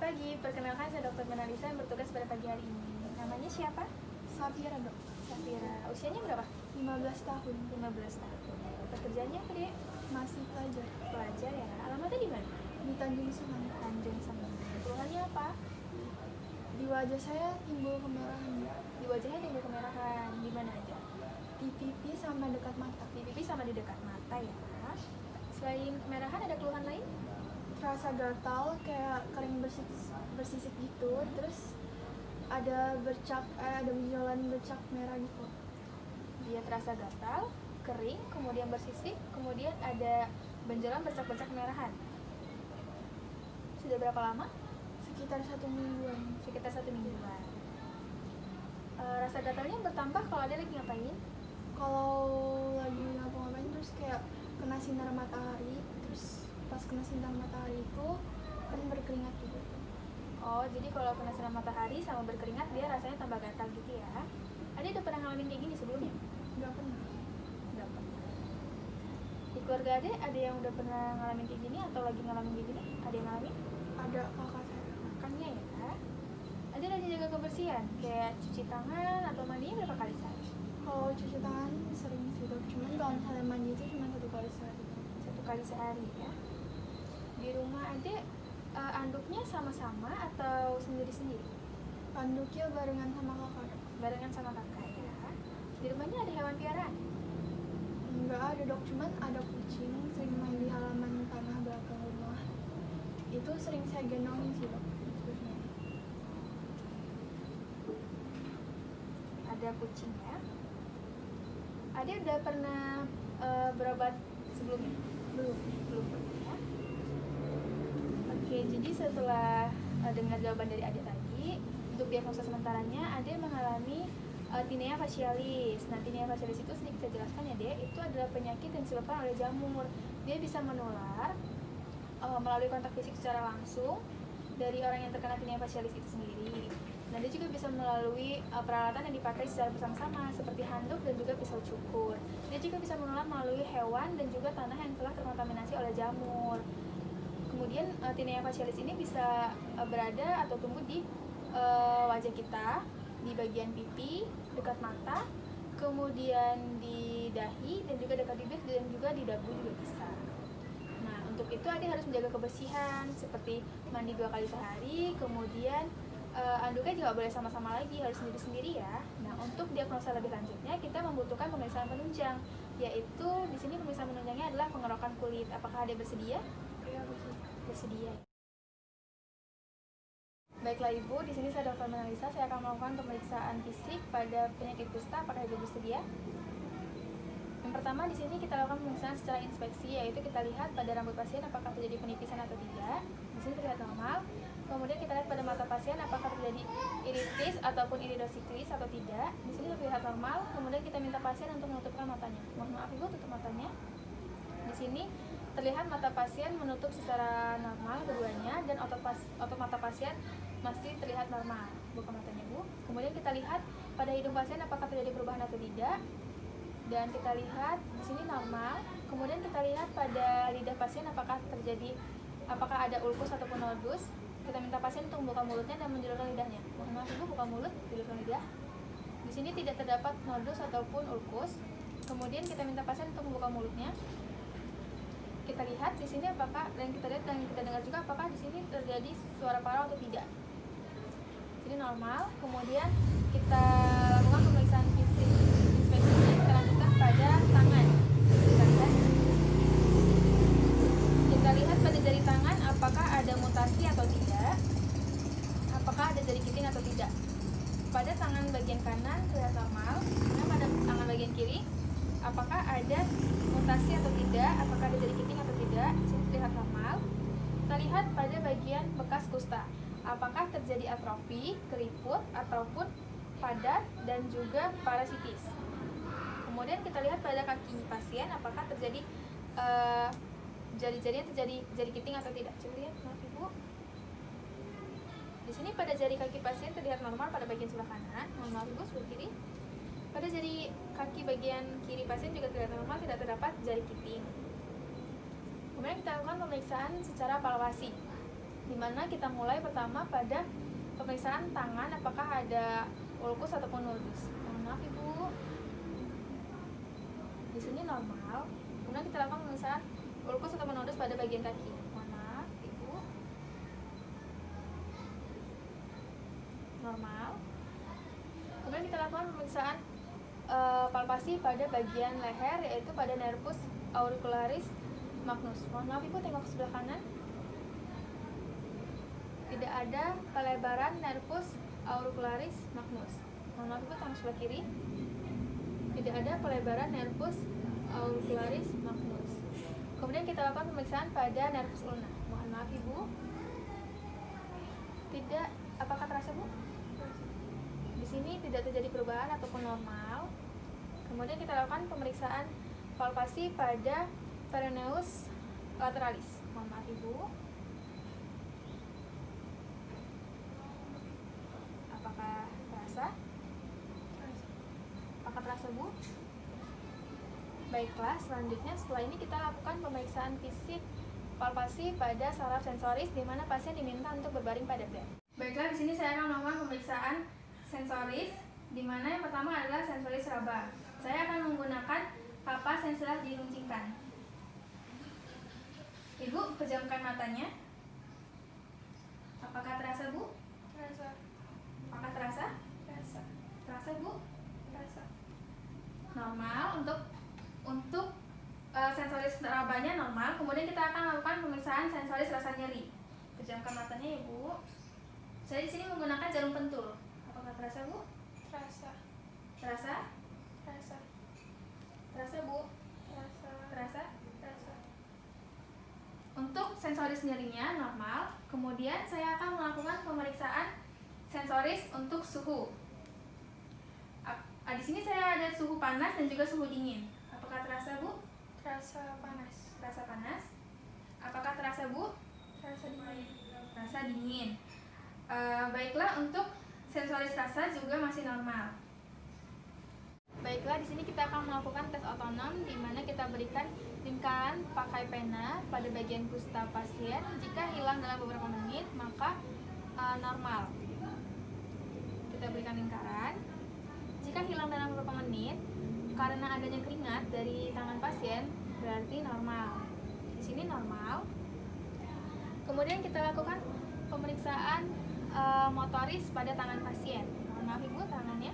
pagi, perkenalkan saya Dr. Menalisa yang bertugas pada pagi hari ini. Namanya siapa? Safira, Dok. Safira. Usianya berapa? 15 tahun. 15 tahun. Pekerjaannya apa dia? Masih pelajar. Pelajar ya. Alamatnya di mana? Di Tanjung Sunan. Tanjung Sunan. Keluhannya apa? Di wajah saya timbul kemerahan. Di wajahnya timbul kemerahan. Di mana aja? Di pipi sama dekat mata. Di pipi sama di dekat mata ya. Selain kemerahan ada keluhan lain? Terasa gatal, kayak kering bersisik gitu. Terus ada benjolan bercak merah gitu. Dia terasa gatal, kering, kemudian bersisik, kemudian ada benjolan bercak-bercak kemerahan. Sudah berapa lama? Sekitar 1 mingguan. Sekitar 1 mingguan. Rasa gatalnya bertambah kalau ada lagi ngapain? Kalau lagi ngapa-ngapain terus kayak kena sinar matahari, terus pas kena sinar matahari itu kan berkeringat juga. Oh, jadi kalau kena sinar matahari sama berkeringat dia rasanya tambah gatal gitu ya. Ade udah pernah ngalamin kayak gini sebelumnya? Nggak pernah. Nggak pernah. Di keluarga Ade ada yang udah pernah ngalamin kayak gini atau lagi ngalamin kayak gini? Ada yang ngalamin? Ada kakak saya. Makanya ya. Ade rajin jaga kebersihan, kayak cuci tangan atau mandinya berapa kali sehari? Kalau cuci tangan sering sih, Dok. Cuman kalau misalnya mandi itu cuma 1 kali sehari. 1 kali sehari ya. Di rumah Ade anduknya sama-sama atau sendiri-sendiri? Anduknya barengan sama kakak, Dok. Barengan sama kakak ya. Di rumahnya ada hewan piaraan? Nggak ada, Dok. Cuman ada kucing sering main di halaman tanah belakang rumah. Itu sering saya gendongin sih, Dok. Ada kucing ya. Ade udah pernah berobat sebelumnya? Belum pernah ya. Oke, jadi setelah dengar jawaban dari Ade tadi, untuk diagnosa sementaranya Ade mengalami tinea facialis. Nah, tinea facialis itu sedikit saya jelaskan ya, Dek. Itu adalah penyakit yang disebabkan oleh jamur. Dia bisa menular melalui kontak fisik secara langsung dari orang yang terkena tinea facialis itu sendiri. Nah, dia juga bisa melalui peralatan yang dipakai secara bersama-sama seperti handuk dan juga pisau cukur. Dia juga bisa menular melalui hewan dan juga tanah yang telah terkontaminasi oleh jamur. Kemudian tinea facialis ini bisa berada atau tumbuh di wajah kita, di bagian pipi, dekat mata, kemudian di dahi dan juga dekat bibir dan juga di dagu juga bisa. Nah, untuk itu Ade harus menjaga kebersihan seperti mandi 2 kali sehari, kemudian anduknya juga boleh sama-sama lagi, harus sendiri-sendiri ya. Nah, untuk diagnosa lebih lanjutnya kita membutuhkan pemeriksaan penunjang, yaitu di sini pemeriksaan penunjangnya adalah pengerokan kulit. Apakah Ade bersedia? Iya, Bersedia. Baiklah Ibu, di sini saya Dr. Menalisa, saya akan melakukan pemeriksaan fisik pada penyakit kusta. Apakah Ibu bersedia? Yang pertama di sini kita lakukan pemeriksaan secara inspeksi, yaitu kita lihat pada rambut pasien apakah terjadi penipisan atau tidak. Di sini terlihat normal. Kemudian kita lihat pada mata pasien apakah terjadi iritis ataupun iridosiklis atau tidak. Di sini terlihat normal. Kemudian kita minta pasien untuk menutupkan matanya. Mohon maaf Ibu, tutup matanya. Di sini terlihat mata pasien menutup secara normal keduanya dan otot mata pasien masih terlihat normal. Buka matanya Bu. Kemudian kita lihat pada hidung pasien apakah terjadi perubahan atau tidak. Dan kita lihat di sini normal. Kemudian kita lihat pada lidah pasien apakah ada ulkus ataupun nodus. Kita minta pasien untuk membuka mulutnya dan menjulurkan lidahnya. Mohon maaf Ibu, buka mulut, julurkan lidah. Di sini tidak terdapat nodus ataupun ulkus. Kemudian kita minta pasien untuk membuka mulutnya. Kita lihat di sini apakah, dan kita lihat dan kita dengar juga apakah di sini terjadi suara parau atau tidak. Di sini normal. Kemudian kita lakukan pemeriksaan fisik inspeksinya, kita lanjutkan pada tangan. Kita lihat pada jari tangan apakah ada mutasi atau tidak. Apakah ada jari kiting atau tidak. Pada tangan bagian kanan terlihat normal. Kemudian pada tangan bagian kiri apakah ada mutasi atau tidak, apakah ada jari kiting atau tidak. Di sini terlihat normal. Kita lihat pada bagian bekas kusta, apakah terjadi atrofi, keriput, ataupun padat dan juga parasitis. Kemudian kita lihat pada kaki pasien apakah terjadi jari-jarinya terjadi jari kiting atau tidak. Coba lihat, maaf Ibu. Di sini pada jari kaki pasien terlihat normal pada bagian sebelah kanan. Mohon maaf Ibu, sebelah kiri. Pada jari kaki bagian kiri pasien juga terlihat normal, tidak terdapat jari kiting. Kemudian kita lakukan pemeriksaan secara palpasi. dimana kita mulai pertama pada pemeriksaan tangan, apakah ada ulkus ataupun nodus. Mohon maaf Ibu. Di sini normal. Kemudian kita lakukan pemeriksaan ulkus ataupun nodus pada bagian kaki. Mohon maaf Ibu. Normal. Kemudian kita lakukan pemeriksaan palpasi pada bagian leher, yaitu pada nervus auricularis magnus. Mohon maaf Ibu, tengok ke sebelah kanan. Tidak ada pelebaran nervus auricularis magnus. Mohon maaf Ibu, tengok sebelah kiri. Tidak ada pelebaran nervus auricularis magnus. Kemudian kita lakukan pemeriksaan pada nervus ulna. Mohon maaf Ibu. Tidak, apakah terasa Bu? Di sini tidak terjadi perubahan ataupun normal. Kemudian kita lakukan pemeriksaan palpasi pada peroneus lateralis. Mohon maaf Ibu. Apakah terasa? Apakah terasa Bu? Baiklah, selanjutnya setelah ini kita lakukan pemeriksaan fisik palpasi pada saraf sensoris, di mana pasien diminta untuk berbaring pada bed. Baiklah, di sini saya akan melakukan pemeriksaan sensoris, di mana yang pertama adalah sensoris raba. Saya akan menggunakan kapas yang sudah diruncingkan. Ibu, pejamkan matanya. Apakah terasa Bu? Terasa. Apakah terasa? Terasa. Terasa Bu? Terasa. Normal. Untuk sensoris rabanya normal. Kemudian kita akan melakukan pemeriksaan sensoris rasa nyeri. Pejamkan matanya ya Bu. Saya di sini menggunakan jarum pentul. Apakah terasa Bu? Terasa. Terasa? Terasa. Terasa Bu? Terasa. Terasa? Terasa. Untuk sensoris nyerinya normal. Kemudian saya akan melakukan pemeriksaan sensoris untuk suhu. Di sini saya ada suhu panas dan juga suhu dingin. Apakah terasa Bu? Terasa panas. Terasa panas. Apakah terasa Bu? Terasa dingin. Terasa dingin. Baiklah, untuk sensoris rasa juga masih normal. Baiklah, di sini kita akan melakukan tes otonom, di mana kita berikan lingkaran pakai pena pada bagian kusta pasien. Jika hilang dalam beberapa menit, maka normal. Kita berikan lingkaran. Jika hilang dalam beberapa menit, karena adanya keringat dari tangan pasien, berarti normal. Di sini normal. Kemudian kita lakukan pemeriksaan motoris pada tangan pasien. Mohon maaf Ibu, tangannya.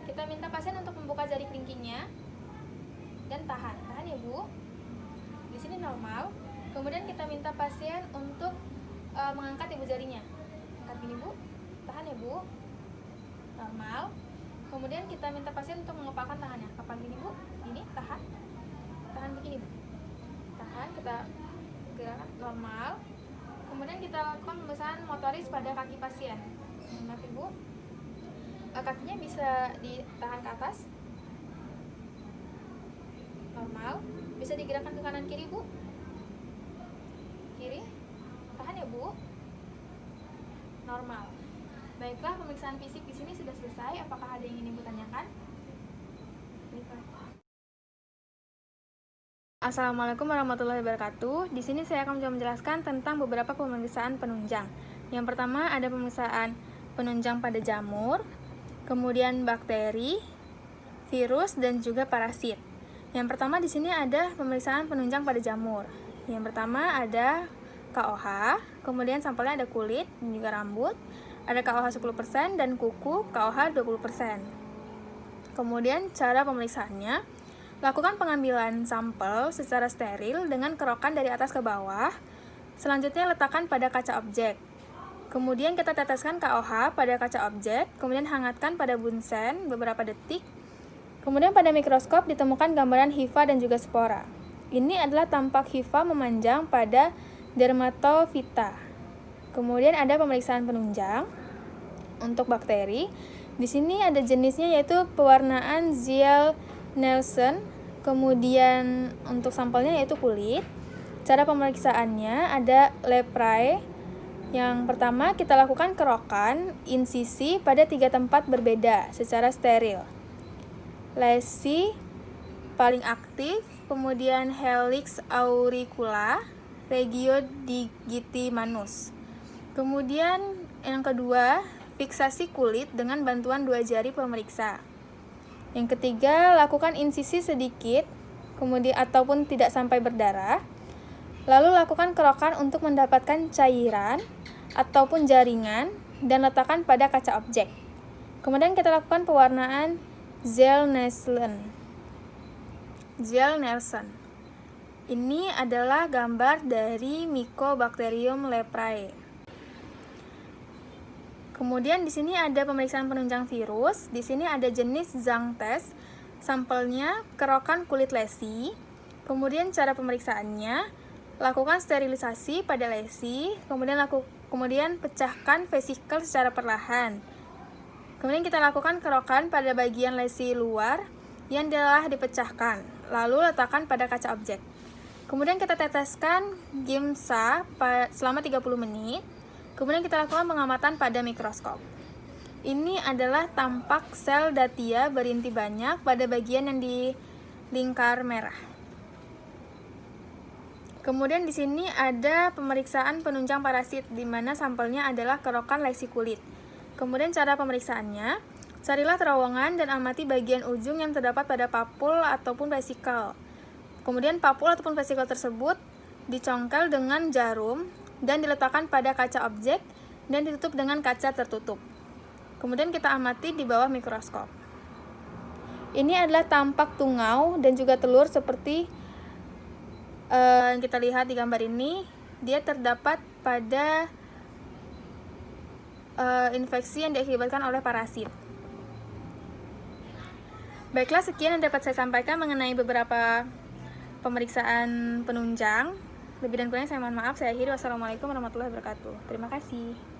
Kita minta pasien untuk membuka jari kelingkingnya dan tahan ya Bu. Di sini normal. Kemudian kita minta pasien untuk mengangkat ibu jarinya. Angkat gini Bu, tahan ya Bu. Normal. Kemudian kita minta pasien untuk mengepalkan tangannya. Kepal gini Bu, ini tahan. Tahan begini Bu. Tahan, kita gerakan normal. Kemudian kita lakukan pemeriksaan motoris pada kaki pasien. Maaf Ibu, kakinya bisa ditahan ke atas. Normal. Bisa digerakkan ke kanan kiri Bu. Kiri. Tahan ya Bu. Normal. Baiklah, pemeriksaan fisik di sini sudah selesai. Apakah ada yang ingin Ibu tanyakan? Baiklah. Assalamualaikum warahmatullahi wabarakatuh. Di sini saya akan menjelaskan tentang beberapa pemeriksaan penunjang. Yang pertama ada pemeriksaan penunjang pada jamur, kemudian bakteri, virus, dan juga parasit. Yang pertama di sini ada pemeriksaan penunjang pada jamur. Yang pertama ada KOH, kemudian sampelnya ada kulit dan juga rambut. Ada KOH 10% dan kuku KOH 20%. Kemudian cara pemeriksaannya, lakukan pengambilan sampel secara steril dengan kerokan dari atas ke bawah. Selanjutnya letakkan pada kaca objek. Kemudian kita teteskan KOH pada kaca objek, kemudian hangatkan pada bunsen beberapa detik. Kemudian pada mikroskop ditemukan gambaran hifa dan juga spora. Ini adalah tampak hifa memanjang pada dermatofita. Kemudian ada pemeriksaan penunjang untuk bakteri. Di sini ada jenisnya yaitu pewarnaan Ziel-Nielsen. Kemudian untuk sampelnya yaitu kulit. Cara pemeriksaannya ada leprai. Yang pertama kita lakukan kerokan insisi pada 3 tempat berbeda secara steril. Lesi paling aktif, kemudian helix auricula, regiodigitimanus. Kemudian yang kedua, fiksasi kulit dengan bantuan 2 jari pemeriksa. Yang ketiga, lakukan insisi sedikit, kemudian ataupun tidak sampai berdarah. Lalu lakukan kerokan untuk mendapatkan cairan ataupun jaringan dan letakkan pada kaca objek. Kemudian kita lakukan pewarnaan Zell-Nelson. Ini adalah gambar dari Mycobacterium leprae. Kemudian di sini ada pemeriksaan penunjang virus. Di sini ada jenis Zhang test. Sampelnya kerokan kulit lesi. Kemudian cara pemeriksaannya, lakukan sterilisasi pada lesi, kemudian pecahkan vesikel secara perlahan. Kemudian kita lakukan kerokan pada bagian lesi luar yang telah dipecahkan, lalu letakkan pada kaca objek. Kemudian kita teteskan Giemsa selama 30 menit. Kemudian kita lakukan pengamatan pada mikroskop. Ini adalah tampak sel datia berinti banyak pada bagian yang di lingkar merah. Kemudian di sini ada pemeriksaan penunjang parasit, di mana sampelnya adalah kerokan lesi kulit. Kemudian cara pemeriksaannya, carilah terowongan dan amati bagian ujung yang terdapat pada papul ataupun vesikel. Kemudian papul ataupun vesikel tersebut dicongkel dengan jarum dan diletakkan pada kaca objek dan ditutup dengan kaca tertutup. Kemudian kita amati di bawah mikroskop. Ini adalah tampak tungau dan juga telur seperti yang kita lihat di gambar ini. Dia terdapat pada infeksi yang diakibatkan oleh parasit. Baiklah, sekian yang dapat saya sampaikan mengenai beberapa pemeriksaan penunjang. Lebih dan kurangnya saya mohon maaf. Saya akhiri. Wassalamualaikum warahmatullahi wabarakatuh. Terima kasih.